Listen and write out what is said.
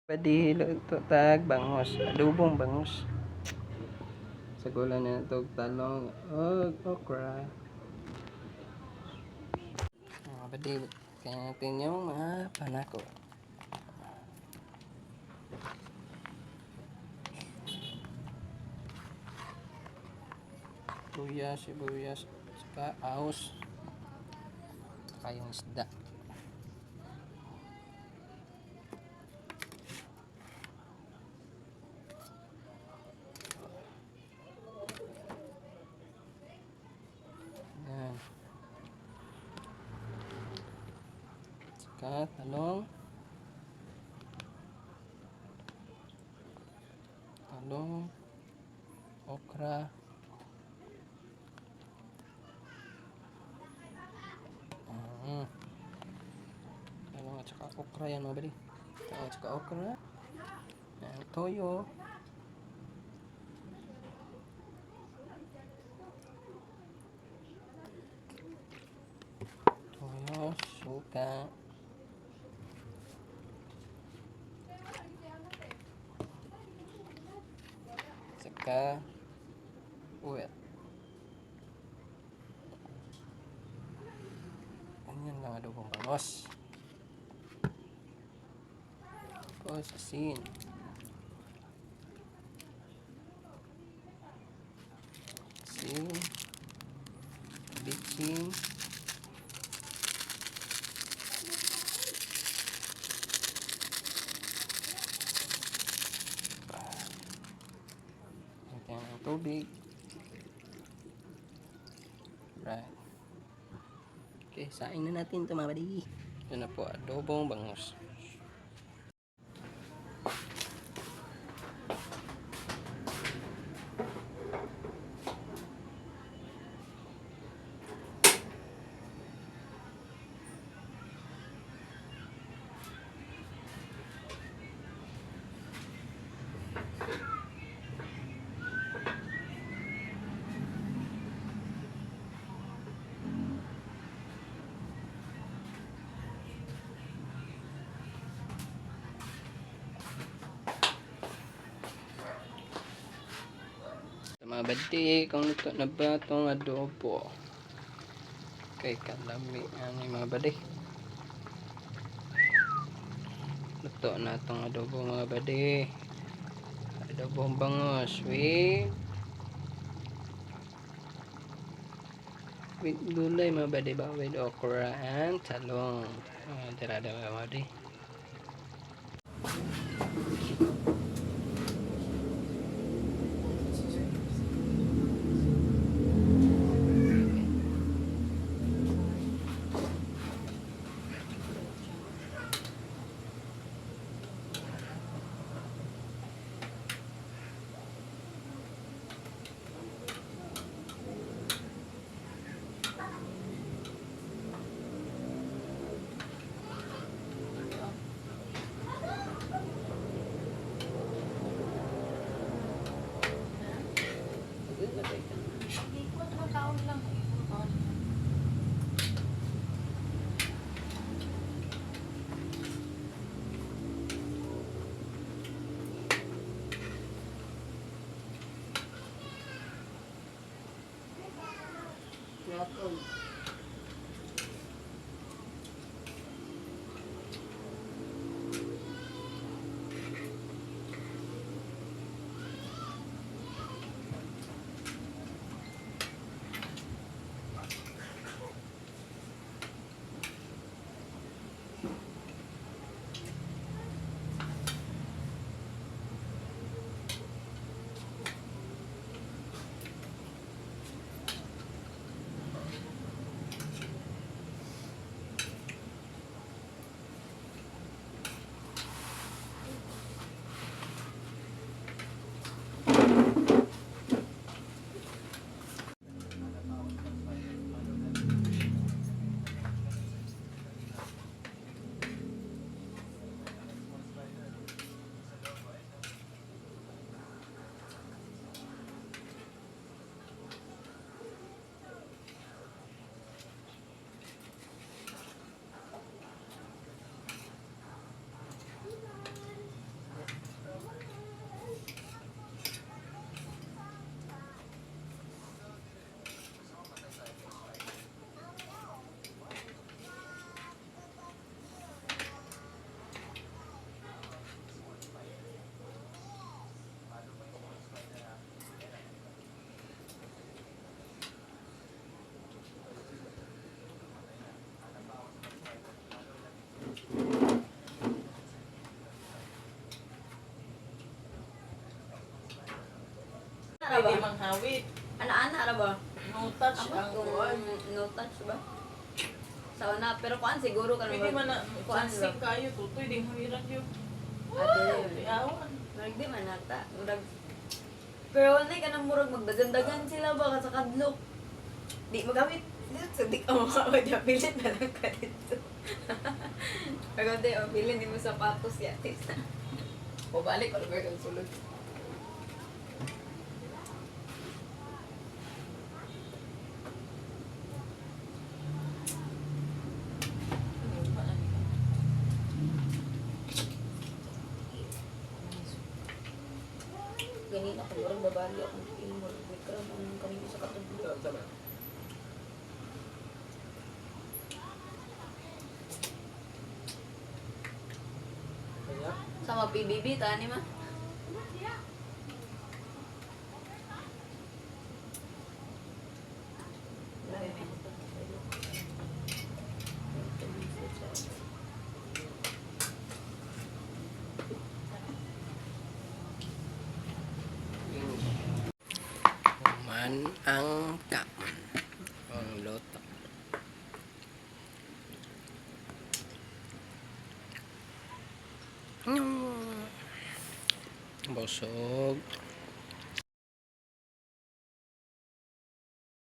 Padihilo ito tag bangos, adobong bangos. Sa gula na ito talong o okra. Padihilo. Kaya natin yung mga panako. Sibuyas, saka ahos. Saka yung isda. Yan. Saka talong, okra, talong at saka okra yan mga bali. Talong at saka okra. Yan, toyo. Suka. Saka uwet. Ganyan lang adobong bangos. Tapos asin. Bitchin. Lagyan ng tubig. Right. Okay, saing na natin ito mga badi. Ito na po, adobong bangus. Mga badi, kung ito na ba itong adobo? Okay, kalami ang mga badi. Ito na itong adobo mga badi. Adobong bangos with gulay mga badi ba? With okra and talong. Tirada mga badi. Pwede ba? manghawit. Ana-ana ra ba? No touch Ako ang kung kuwan. no touch ba? Sa una, pero kuan siguro ka Pwede man na kuan plastic ba? kayo. Tutoy, ding hawiran yun. Ate, Yawan. murag di man nata. Murag pero wala ka nang murag magdagandagan sila ba sa kadlok. Di magamit. So, di ka makawad yung pilit na lang ka dito. Pag di, bilhin di mo sapatos yatis. O balik, ano ba yung sulod? Ganina ko murag babali akong ilmor. Wikram ang kanina sa katublo. Sama PBB, tani ma. Man ang kamon. Ang loto. Busog.